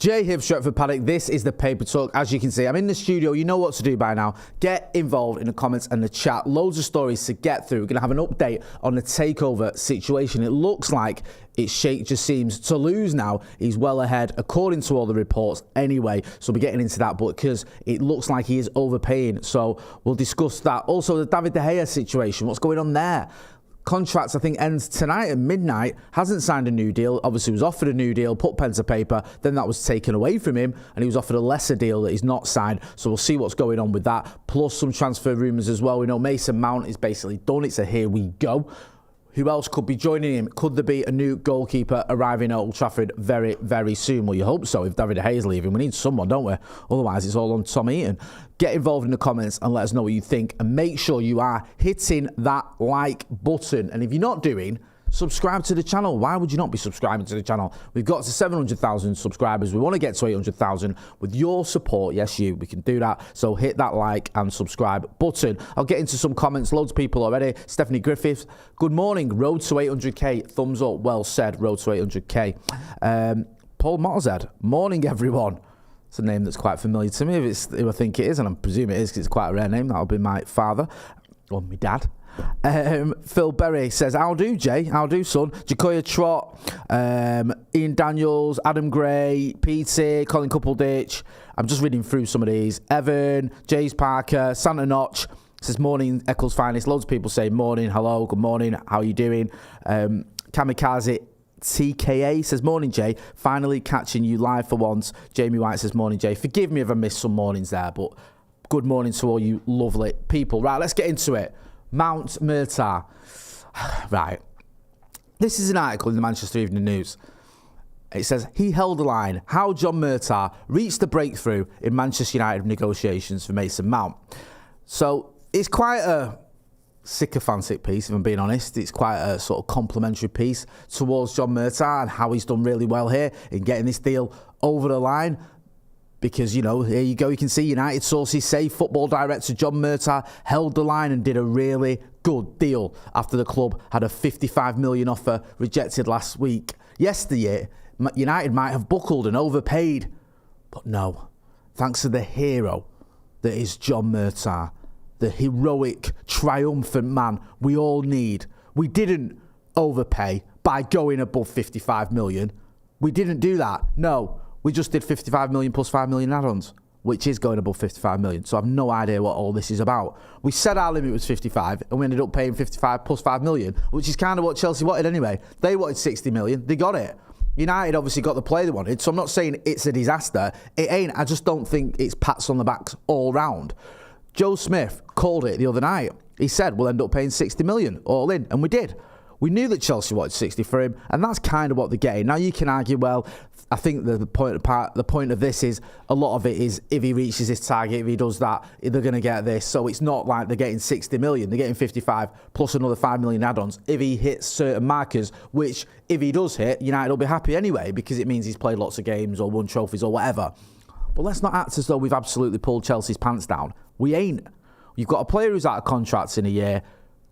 Jay here, Stretford, Paddock. This is the Paper Talk. As you can see, I'm in the studio. You know what to do by now. Get involved in the comments and the chat. Loads of stories to get through. We're going to have an update on the takeover situation. It looks like it's Sheikh Jassim to lose now. He's well ahead, according to all the reports anyway. So we're getting into that, but because it looks like he is overpaying. So we'll discuss that. Also, the David De Gea situation. What's going on there? Contracts, I think, ends tonight at midnight. Hasn't signed a new deal. Obviously, was offered a new deal, put pen to paper. Then that was taken away from him, and he was offered a lesser deal that he's not signed. So we'll see what's going on with that. Plus some transfer rumours as well. We know Mason Mount is basically done. It's a here we go. Who else could be joining him? Could there be a new goalkeeper arriving at Old Trafford very, very soon? Well, you hope so. If David De Gea is leaving, we need someone, don't we? Otherwise, it's all on Tom Eaton. Get involved in the comments and let us know what you think. And make sure you are hitting that like button. And if you're not doing, subscribe to the channel. Why would you not be subscribing to the channel? We've got to 700,000 subscribers. We want to get to 800,000. With your support, yes, we can do that. So hit that like and subscribe button. I'll get into some comments. Loads of people already. Stephanie Griffiths, good morning. Road to 800k. Thumbs up. Well said. Road to 800k. Paul Motterzed, morning, everyone. It's a name that's quite familiar to me. If it's who I think it is, and I presume it is because it's quite a rare name. That'll be my father or my dad. Phil Berry says, "I'll do, Jay. I'll do, son." Jacoya Trott, Ian Daniels, Adam Gray, Peter, Colin Coupleditch. I'm just reading through some of these. Evan, Jays Parker, Santa Notch says, "Morning, Eccles Finest." Loads of people say morning, hello, good morning, how are you doing? Kamikaze TKA says, "Morning, Jay. Finally catching you live for once." Jamie White says, "Morning, Jay." Forgive me if I missed some mornings there, but good morning to all you lovely people. Right, let's get into it. Murtough. Right. This is an article in the Manchester Evening News. It says, he held the line. How John Murtough reached the breakthrough in Manchester United negotiations for Mason Mount. So it's quite a sycophantic piece, if I'm being honest. It's quite a sort of complimentary piece towards John Murtough and how he's done really well here in getting this deal over the line. Because, you know, here you go, you can see United sources say football director John Murtough held the line and did a really good deal after the club had a £55 million offer rejected last week. Yesterday, United might have buckled and overpaid. But no, thanks to the hero that is John Murtough, the heroic, triumphant man we all need. We didn't overpay by going above 55 million. We didn't do that. No. We just did 55 million plus 5 million add-ons, which is going above 55 million. So I have no idea what all this is about. We said our limit was 55, and we ended up paying 55 plus 5 million, which is kind of what Chelsea wanted anyway. They wanted 60 million. They got it. United obviously got the player they wanted, so I'm not saying it's a disaster. It ain't. I just don't think it's pats on the backs all round. Joe Smith called it the other night. He said we'll end up paying 60 million all in, and we did. We knew that Chelsea wanted 60 for him, and that's kind of what they're getting. Now you can argue, well, I think the point of this is a lot of it is if he reaches his target, if he does that, they're going to get this. So it's not like they're getting 60 million. They're getting 55 plus another 5 million add-ons if he hits certain markers, which if he does hit, United will be happy anyway because it means he's played lots of games or won trophies or whatever. But let's not act as though we've absolutely pulled Chelsea's pants down. We ain't. You've got a player who's out of contracts in a year.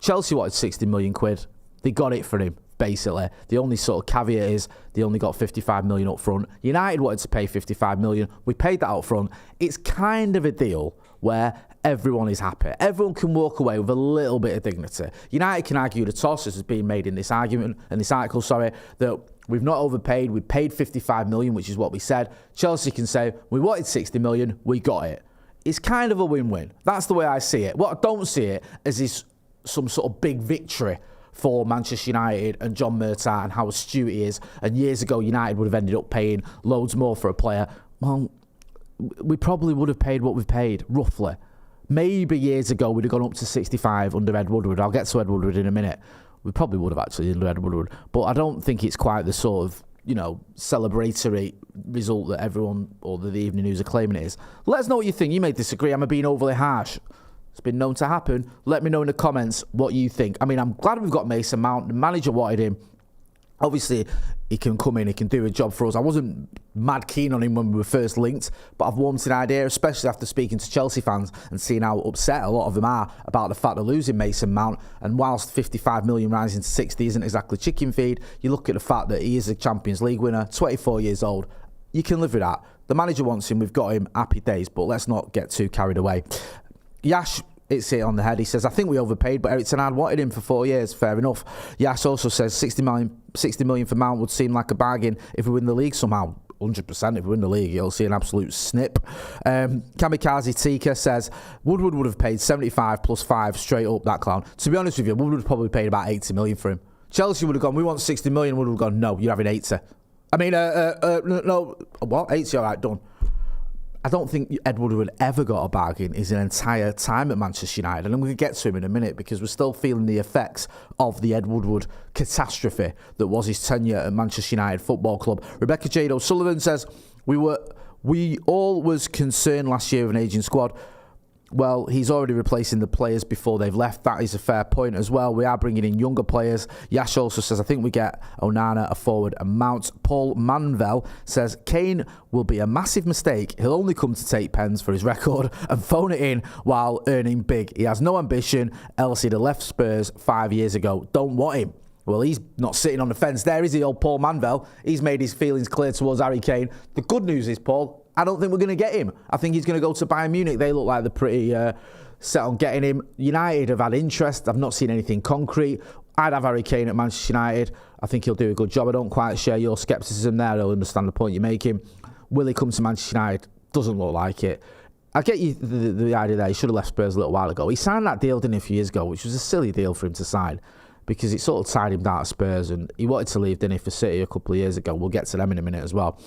Chelsea wanted 60 million quid. They got it for him, basically. The only sort of caveat is they only got 55 million up front. United wanted to pay 55 million. We paid that up front. It's kind of a deal where everyone is happy. Everyone can walk away with a little bit of dignity. United can argue the toss, as has been made in this argument, in this article, that we've not overpaid. We paid 55 million, which is what we said. Chelsea can say, we wanted 60 million, we got it. It's kind of a win-win. That's the way I see it. What I don't see it is some sort of big victory for Manchester United and John Murtough and how astute he is. And years ago, United would have ended up paying loads more for a player. Well, we probably would have paid what we've paid, roughly. Maybe years ago, we'd have gone up to 65 under Ed Woodward. I'll get to Ed Woodward in a minute. We probably would have actually under Ed Woodward. But I don't think it's quite the sort of, you know, celebratory result that everyone or the Evening News are claiming it is. Let us know what you think. You may disagree. Am I being overly harsh? It's been known to happen. Let me know in the comments what you think. I mean, I'm glad we've got Mason Mount. The manager wanted him. Obviously, he can come in, he can do a job for us. I wasn't mad keen on him when we were first linked, but I've warmed to the idea, especially after speaking to Chelsea fans and seeing how upset a lot of them are about the fact of losing Mason Mount. And whilst 55 million rising to 60 isn't exactly chicken feed, you look at the fact that he is a Champions League winner, 24 years old. you can live with that. The manager wants him, we've got him, happy days, but let's not get too carried away. Yash, it's hit on the head. He says, I think we overpaid, but Eric Ten Hag wanted him for 4 years. Fair enough. Yash also says 60 million for Mount would seem like a bargain if we win the league somehow. 100% if we win the league, you'll see an absolute snip. Kamikaze Tika says, Woodward would have paid 75 plus 5 straight up, that clown. To be honest with you, Woodward would have probably paid about 80 million for him. Chelsea would have gone, we want 60 million. Woodward would have gone, no, you're having 80. I mean, no, what? 80, all right, done. I don't think Ed Woodward ever got a bargain his entire time at Manchester United. And I'm going to get to him in a minute because we're still feeling the effects of the Ed Woodward catastrophe that was his tenure at Manchester United Football Club. Rebecca Jade O'Sullivan says, we all was concerned last year of an aging squad. Well, he's already replacing the players before they've left. That is a fair point as well. We are bringing in younger players. Yash also says, I think we get Onana, a forward, and Mount. Paul Manvel says, Kane will be a massive mistake. He'll only come to take pens for his record and phone it in while earning big. He has no ambition, else he'd have left Spurs 5 years ago. Don't want him. Well, he's not sitting on the fence there, is he, old Paul Manvel? He's made his feelings clear towards Harry Kane. The good news is, Paul, I don't think we're going to get him. I think he's going to go to Bayern Munich. They look like they're pretty set on getting him. United have had interest. I've not seen anything concrete. I'd have Harry Kane at Manchester United. I think he'll do a good job. I don't quite share your scepticism there. I don't understand the point you're making. Will he come to Manchester United? Doesn't look like it. I get you the idea there. He should have left Spurs a little while ago. He signed that deal, didn't he, a few years ago, which was a silly deal for him to sign because it sort of tied him down to Spurs, and he wanted to leave, didn't he, for City a couple of years ago. We'll get to them in a minute as well.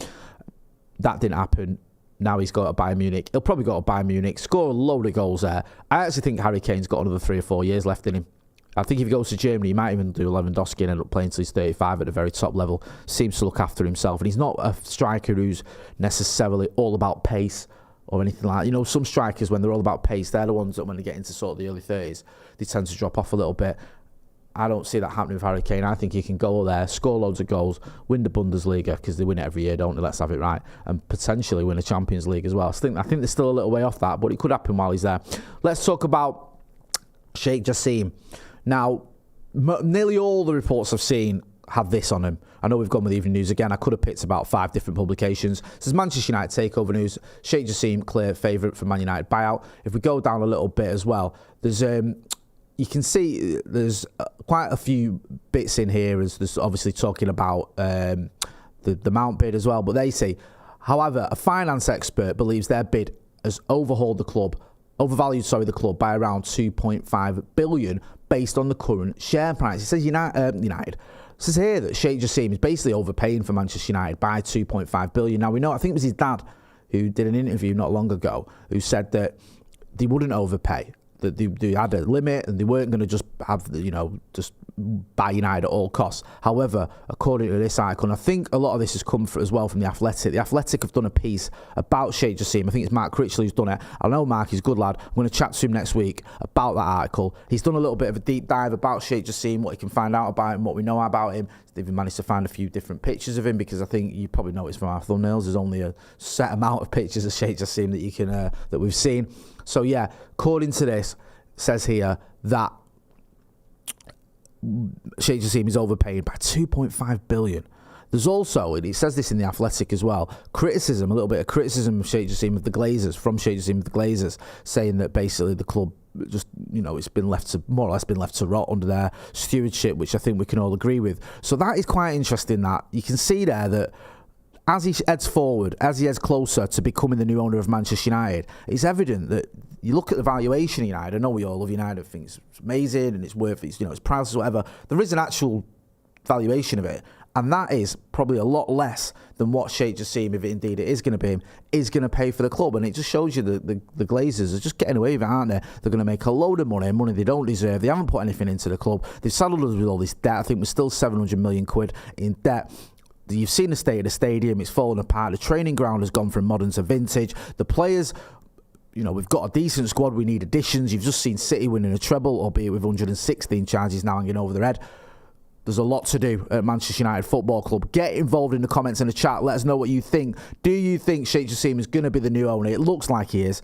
That didn't happen. Now he's got to Bayern Munich. He'll probably go to Bayern Munich, score a load of goals there. I actually think Harry Kane's got another 3 or 4 years left in him. I think if he goes to Germany, he might even do Lewandowski and end up playing till he's 35 at the very top level. Seems to look after himself. And he's not a striker who's necessarily all about pace or anything like that. You know, some strikers, when they're all about pace, they're the ones that when they get into sort of the early 30s, they tend to drop off a little bit. I don't see that happening with Harry Kane. I think he can go there, score loads of goals, win the Bundesliga, because they win it every year, don't they? Let's have it right. And potentially win a Champions League as well. I think they're still a little way off that, but it could happen while he's there. Let's talk about Sheikh Jassim. Now, nearly all the reports I've seen have this on him. I know we've gone with Evening News again. I could have picked about 5 different publications. This is Manchester United Takeover News. Sheikh Jassim, clear favourite for Man United buyout. If we go down a little bit as well, there's... you can see there's quite a few bits in here as there's obviously talking about the Mount bid as well. But they say, however, a finance expert believes their bid has overvalued the club by around 2.5 billion based on the current share price. It says United. It says here that Sheikh Jassim is basically overpaying for Manchester United by 2.5 billion. Now we know, I think it was his dad who did an interview not long ago who said that they wouldn't overpay. That they had a limit and they weren't going to just have, just buy United at all costs. However, according to this article, and I think a lot of this has come as well from The Athletic. The Athletic have done a piece about Sheikh Jassim. I think it's Mark Critchley who's done it. I know Mark is a good lad. I'm going to chat to him next week about that article. He's done a little bit of a deep dive about Sheikh Jassim, what he can find out about him, what we know about him. They've managed to find a few different pictures of him because I think you probably noticed from our thumbnails there's only a set amount of pictures of Sheikh Jassim that you can that we've seen. So yeah, according to this, says here that Sheikh Jassim is overpaid by 2.5 billion. There's also, and it says this in The Athletic as well, a little bit of criticism of Sheikh Jassim of the Glazers, saying that basically the club just, it's been more or less been left to rot under their stewardship, which I think we can all agree with. So that is quite interesting that you can see there that as he heads forward, as he heads closer to becoming the new owner of Manchester United, it's evident that you look at the valuation of United. I know we all love United, think it's amazing and it's worth it, it's priceless, whatever. There is an actual valuation of it, and that is probably a lot less than what Sheikh Jassim, if it indeed it is going to be him, is going to pay for the club. And it just shows you the Glazers are just getting away with it, aren't they? They're going to make a load of money they don't deserve. They haven't put anything into the club. They've saddled us with all this debt. I think we're still 700 million quid in debt. You've seen the state of the stadium. It's fallen apart. The training ground has gone from modern to vintage. The players, we've got a decent squad. We need additions. You've just seen City winning a treble, albeit with 116 charges now hanging over their head. There's a lot to do at Manchester United Football Club. Get involved in the comments in the chat. Let us know what you think. Do you think Sheikh Jassim is going to be the new owner? It looks like he is.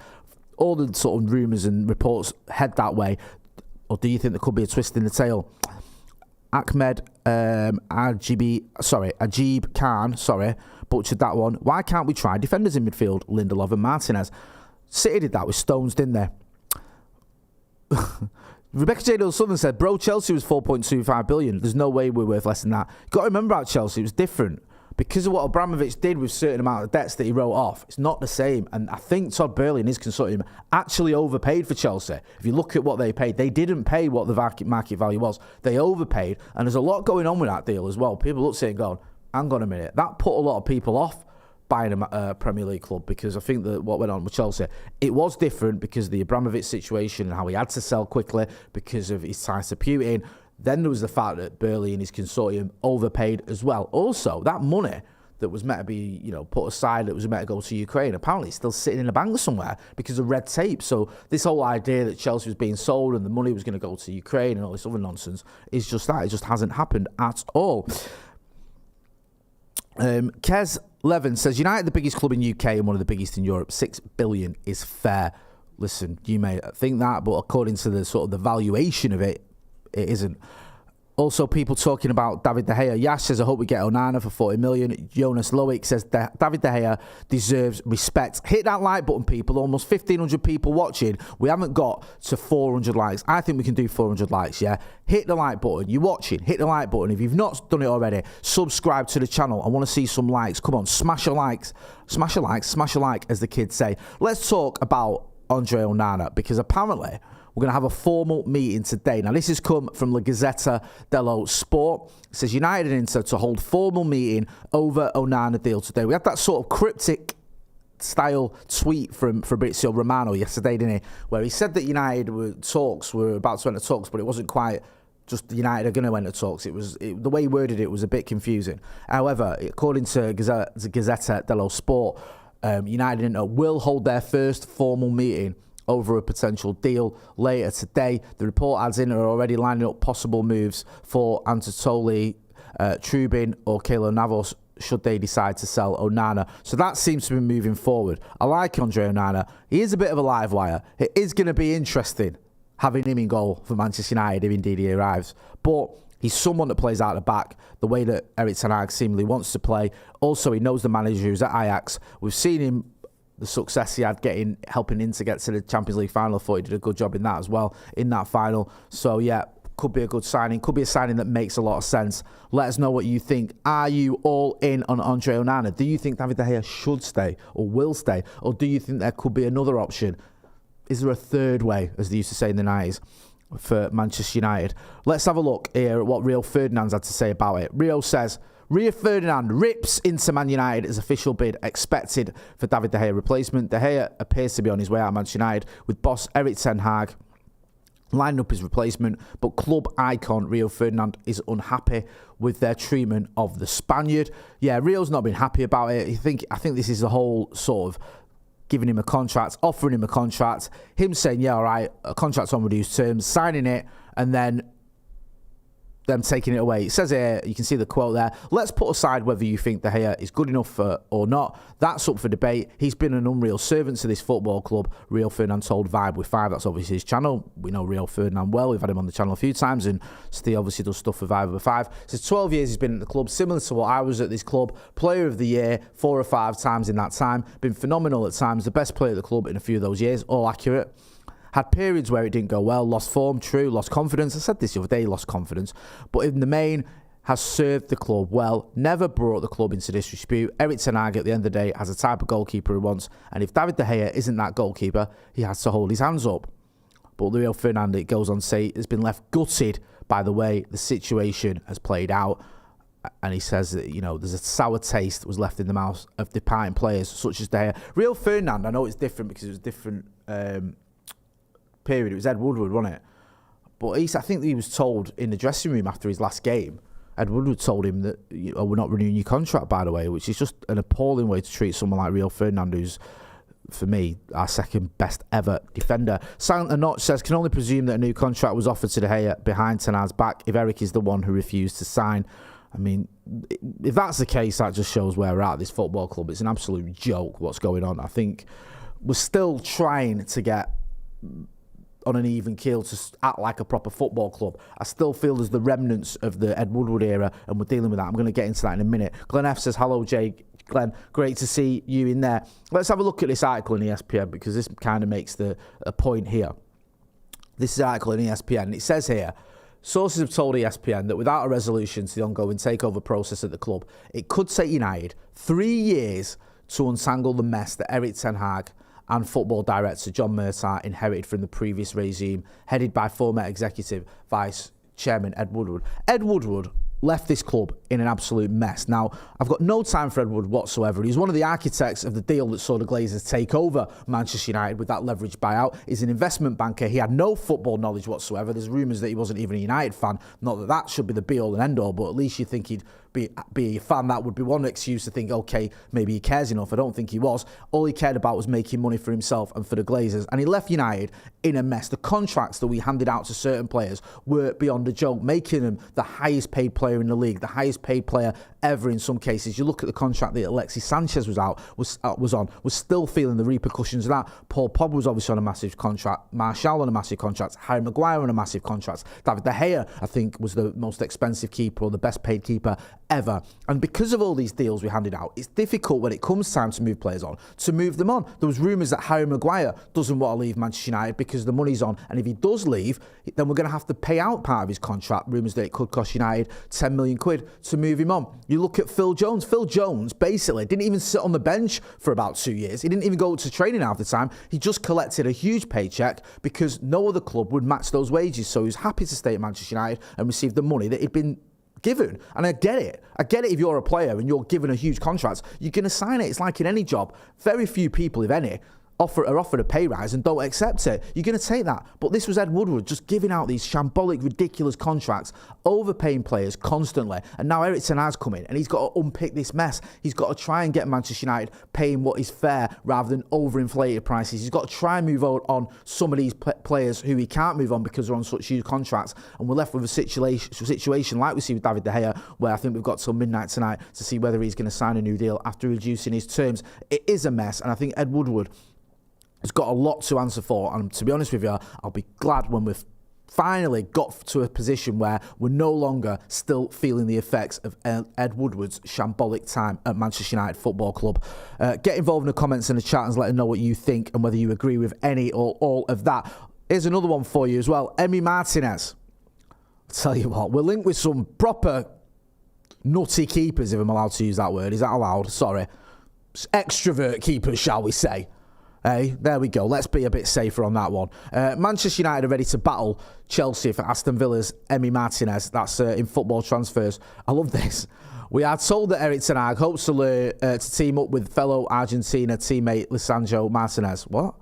All the sort of rumours and reports head that way. Or do you think there could be a twist in the tail? Ahmed Ajib Khan, butchered that one. Why can't we try defenders in midfield? Lindelof and Martinez. City did that with Stones, didn't they? Rebecca J. Sutherland said, bro, Chelsea was 4.25 billion. There's no way we're worth less than that. Got to remember about Chelsea, it was different. Because of what Abramovich did with certain amount of debts that he wrote off, it's not the same. And I think Todd Boehly and his consortium actually overpaid for Chelsea. If you look at what they paid, they didn't pay what the market value was. They overpaid. And there's a lot going on with that deal as well. People look at it and go, hang on a minute. That put a lot of people off buying a Premier League club, because I think that what went on with Chelsea, it was different because of the Abramovich situation and how he had to sell quickly because of his ties to Putin. Then there was the fact that Boehly and his consortium overpaid as well. Also, that money that was meant to be, put aside, that was meant to go to Ukraine, apparently it's still sitting in a bank somewhere because of red tape. So this whole idea that Chelsea was being sold and the money was going to go to Ukraine and all this other nonsense is just that. It just hasn't happened at all. Kez Levin says, United, the biggest club in UK and one of the biggest in Europe, 6 billion is fair. Listen, you may think that, but according to the sort of the valuation of it, it isn't. Also, people talking about David De Gea. Yash says, I hope we get Onana for 40 million. Jonas Loic says, David De Gea deserves respect. Hit that like button, people. Almost 1,500 people watching. We haven't got to 400 likes. I think we can do 400 likes, yeah? Hit the like button. You're watching. Hit the like button. If you've not done it already, subscribe to the channel. I want to see some likes. Come on, smash a likes. Smash a like. Smash a like, as the kids say. Let's talk about Andre Onana, because apparently we're going to have a formal meeting today. Now, this has come from La Gazzetta dello Sport. It says United and Inter to hold formal meeting over Onana deal today. We had that sort of cryptic style tweet from Fabrizio Romano yesterday, didn't he? Where he said that United were about to enter talks, but it wasn't quite just United are going to enter talks. The way he worded it was a bit confusing. However, according to Gazzetta dello Sport, United and Inter will hold their first formal meeting over a potential deal later today. The report adds in are already lining up possible moves for Anatoly Trubin or Keylor Navas should they decide to sell Onana. So that seems to be moving forward. I like Andre Onana. He is a bit of a live wire. It is going to be interesting having him in goal for Manchester United if indeed he arrives. But he's someone that plays out the back the way that Erik ten Hag seemingly wants to play. Also, he knows the manager who's at Ajax. We've seen him, the success he had helping him to get to the Champions League final. I thought he did a good job in that as well, in that final. So, yeah, could be a good signing. Could be a signing that makes a lot of sense. Let us know what you think. Are you all in on Andre Onana? Do you think David De Gea should stay or will stay? Or do you think there could be another option? Is there a third way, as they used to say in the 90s, for Manchester United? Let's have a look here at what Rio Ferdinand's had to say about it. Rio says, Rio Ferdinand rips into Man United as official bid expected for David De Gea replacement. De Gea appears to be on his way out of Manchester United with boss Erik ten Hag lining up his replacement, but club icon Rio Ferdinand is unhappy with their treatment of the Spaniard. Yeah, Rio's not been happy about it. I think this is the whole sort of giving him a contract, offering him a contract, him saying, yeah, all right, a contract on reduced terms, signing it, and then them taking it away. It says here, you can see the quote there, let's put aside whether you think De Gea is good enough or not. That's up for debate. He's been an unreal servant to this football club. Rio Ferdinand told Vibe with 5. That's obviously his channel. We know Rio Ferdinand well. We've had him on the channel a few times, and Steve obviously does stuff for Vibe with 5. So 12 years he's been at the club, similar to what I was at this club. Player of the year 4 or 5 times in that time. Been phenomenal at times. The best player at the club in a few of those years. All accurate. Had periods where it didn't go well, lost form, true, lost confidence. I said this the other day, lost confidence. But in the main, has served the club well, never brought the club into disrepute. Erik ten Hag, at the end of the day, has a type of goalkeeper he wants. And if David De Gea isn't that goalkeeper, he has to hold his hands up. But Rio Ferdinand, it goes on to say, has been left gutted by the way the situation has played out. And he says that, there's a sour taste that was left in the mouth of departing players such as De Gea. Rio Ferdinand, I know it's different because it was different period. It was Ed Woodward, wasn't it? But I think he was told in the dressing room after his last game, Ed Woodward told him that, we're not renewing your contract, by the way, which is just an appalling way to treat someone like Rio Ferdinand, who's, for me, our second best ever defender. Silent and Notch says, can only presume that a new contract was offered to De Gea behind ten Hag's back if Erik is the one who refused to sign. I mean, if that's the case, that just shows where we're at this football club. It's an absolute joke what's going on. I think we're still trying to get on an even keel to act like a proper football club. I still feel there's the remnants of the Ed Woodward era, and we're dealing with that. I'm going to get into that in a minute. Glenn F says, hello, Jay. Glenn, great to see you in there. Let's have a look at this article in ESPN, because this kind of makes a point here. This is an article in ESPN, and it says here, sources have told ESPN that without a resolution to the ongoing takeover process at the club, it could take United 3 years to untangle the mess that Erik ten Hag and football director John Murtough inherited from the previous regime, headed by former executive vice chairman Ed Woodward. Ed Woodward left this club in an absolute mess. Now, I've got no time for Ed Woodward whatsoever. He's one of the architects of the deal that saw the Glazers take over Manchester United with that leverage buyout. He's an investment banker. He had no football knowledge whatsoever. There's rumours that he wasn't even a United fan. Not that that should be the be-all and end-all, but at least you think he'd be a fan. That would be one excuse to think, okay, maybe he cares enough. I don't think he was. All he cared about was making money for himself and for the Glazers. And he left United in a mess. The contracts that we handed out to certain players were beyond a joke, making them the highest paid player in the league, the highest paid player ever in some cases. You look at the contract that Alexis Sanchez was still feeling the repercussions of that. Paul Pogba was obviously on a massive contract. Martial on a massive contract. Harry Maguire on a massive contract. David De Gea, I think, was the most expensive keeper or the best paid keeper ever. And because of all these deals we handed out, it's difficult when it comes time to move players on, to move them on. There was rumours that Harry Maguire doesn't want to leave Manchester United because the money's on, and if he does leave, then we're going to have to pay out part of his contract. Rumours that it could cost United 10 million quid to move him on. You look at Phil Jones. Phil Jones basically didn't even sit on the bench for about 2 years. He didn't even go to training half the time. He just collected a huge paycheck because no other club would match those wages. So he was happy to stay at Manchester United and receive the money that he'd been given. And I get it. I get it if you're a player and you're given a huge contract, you're going to sign it. It's like in any job. Very few people, if any, are offered a pay rise and don't accept it. You're going to take that. But this was Ed Woodward just giving out these shambolic, ridiculous contracts, overpaying players constantly. And now Erik ten Hag's come in and he's got to unpick this mess. He's got to try and get Manchester United paying what is fair rather than overinflated prices. He's got to try and move on some of these players who he can't move on because they're on such huge contracts. And we're left with a situation like we see with David De Gea, where I think we've got till midnight tonight to see whether he's going to sign a new deal after reducing his terms. It is a mess. And I think Ed Woodward has got a lot to answer for, and to be honest with you, I'll be glad when we've finally got to a position where we're no longer still feeling the effects of Ed Woodward's shambolic time at Manchester United Football Club. Get involved in the comments in the chat and let us know what you think and whether you agree with any or all of that. Here's another one for you as well. Emi Martinez. I'll tell you what, we're linked with some proper nutty keepers, if I'm allowed to use that word. Is that allowed? Sorry. Extrovert keepers, shall we say. Hey, there we go. Let's be a bit safer on that one. Manchester United are ready to battle Chelsea for Aston Villa's Emi Martinez. That's in football transfers. I love this. We are told that Erik ten Hag hopes to team up with fellow Argentina teammate Lisandro Martinez. What?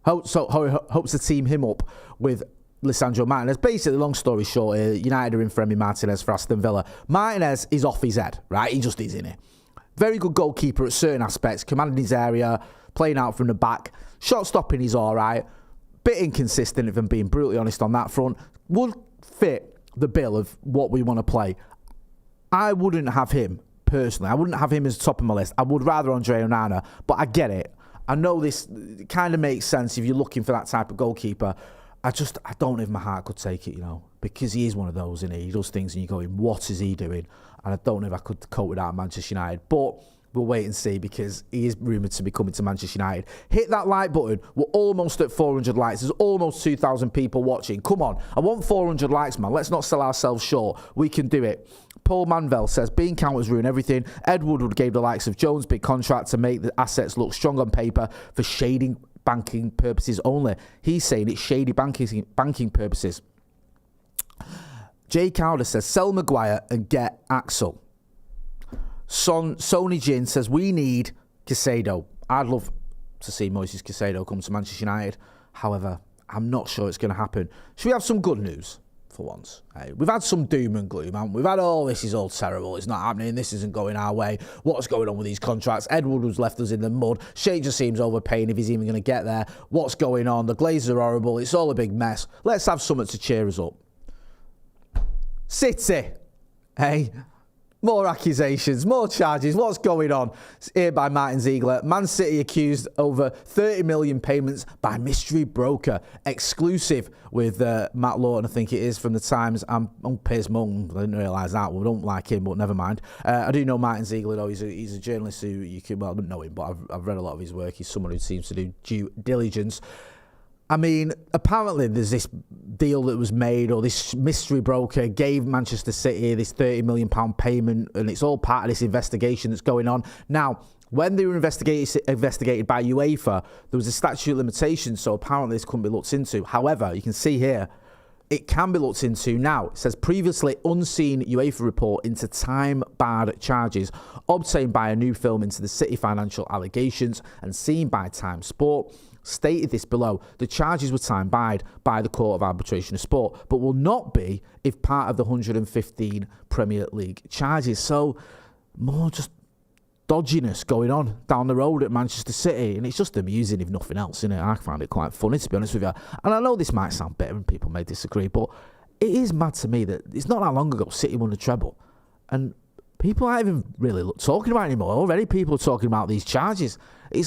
Hopes to team him up with Lisandro Martinez. Basically, long story short, United are in for Emi Martinez for Aston Villa. Martinez is off his head, right? He just is, in it. Very good goalkeeper at certain aspects, commanding his area, playing out from the back. Shot stopping is all right. Bit inconsistent, if I'm being brutally honest on that front. Would fit the bill of what we want to play. I wouldn't have him, personally. I wouldn't have him as top of my list. I would rather Andre Onana, but I get it. I know this kind of makes sense if you're looking for that type of goalkeeper. I don't know if my heart could take it, because he is one of those, and he does things and you're going, what is he doing? And I don't know if I could cope with that at Manchester United. But we'll wait and see, because he is rumoured to be coming to Manchester United. Hit that like button. We're almost at 400 likes. There's almost 2,000 people watching. Come on. I want 400 likes, man. Let's not sell ourselves short. We can do it. Paul Manvel says, bean counters ruin everything. Ed Woodward gave the likes of Jones big contract to make the assets look strong on paper for shading banking purposes only. He's saying it's shady banking purposes. Jay Cowder says, sell Maguire and get Axel. Sony Jin says, we need Caicedo. I'd love to see Moises Caicedo come to Manchester United. However, I'm not sure it's going to happen. Should we have some good news for once? Hey, we've had some doom and gloom, haven't we? We've had, this is all terrible. It's not happening. This isn't going our way. What's going on with these contracts? Ed Woodward's left us in the mud. Sheikh Jassim's overpaying if he's even going to get there. What's going on? The Glazers are horrible. It's all a big mess. Let's have something to cheer us up. City. Hey, More accusations, more charges. What's going on? It's here by Martin Ziegler. Man City accused over 30 million payments by mystery broker. Exclusive with Matt Lawton, I think it is, from the Times. I'm on Piers Morgan. I didn't realise that. We don't like him, but never mind. I do know Martin Ziegler, though. He's a journalist who you can, well, I don't know him, but I've read a lot of his work. He's someone who seems to do due diligence. I mean, apparently there's this deal that was made, or this mystery broker gave Manchester City this £30 million payment, and it's all part of this investigation that's going on. Now, when they were investigated by UEFA, there was a statute of limitations, so apparently this couldn't be looked into. However, you can see here, it can be looked into now. It says previously unseen UEFA report into time-barred charges obtained by a new film into the City financial allegations and seen by Time Sport. Stated this below. The charges were time-barred by the Court of Arbitration of Sport, but will not be if part of the 115 Premier League charges. So, more just dodginess going on down the road at Manchester City, and it's just amusing if nothing else, isn't it? I find it quite funny, to be honest with you. And I know this might sound bitter and people may disagree, but it is mad to me that it's not that long ago City won the treble, and people aren't even really talking about it anymore. Already people are talking about these charges.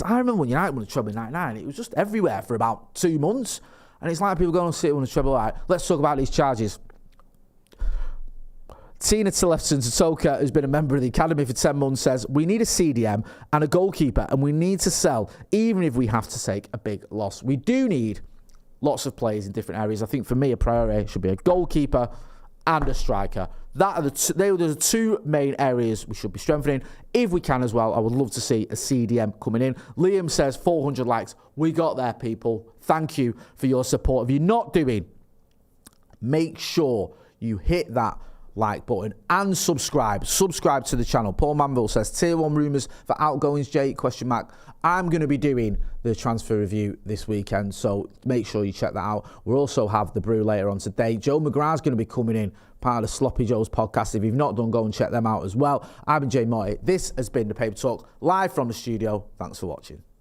I remember when United won the treble in '99, it was just everywhere for about 2 months. And it's like people going on City won the treble. All right, let's talk about these charges. Tina Tillefson-Totoka, who's been a member of the academy for 10 months, says, we need a CDM and a goalkeeper, and we need to sell, even if we have to take a big loss. We do need lots of players in different areas. I think for me, a priority should be a goalkeeper and a striker. That are the two main areas we should be strengthening. If we can as well, I would love to see a CDM coming in. Liam says 400 likes. We got there, people. Thank you for your support. If you're not doing, make sure you hit that like button and subscribe to the channel. Paul Manville says tier 1 rumours for outgoings, Jay, ? I'm going to be doing the transfer review this weekend, so make sure you check that out. We'll also have the brew later on today. Joe McGrath's going to be coming in, part of the Sloppy Joe's podcast. If you've not done, go and check them out as well. I've been Jay Motty. This has been the Paper Talk live from the studio. Thanks for watching.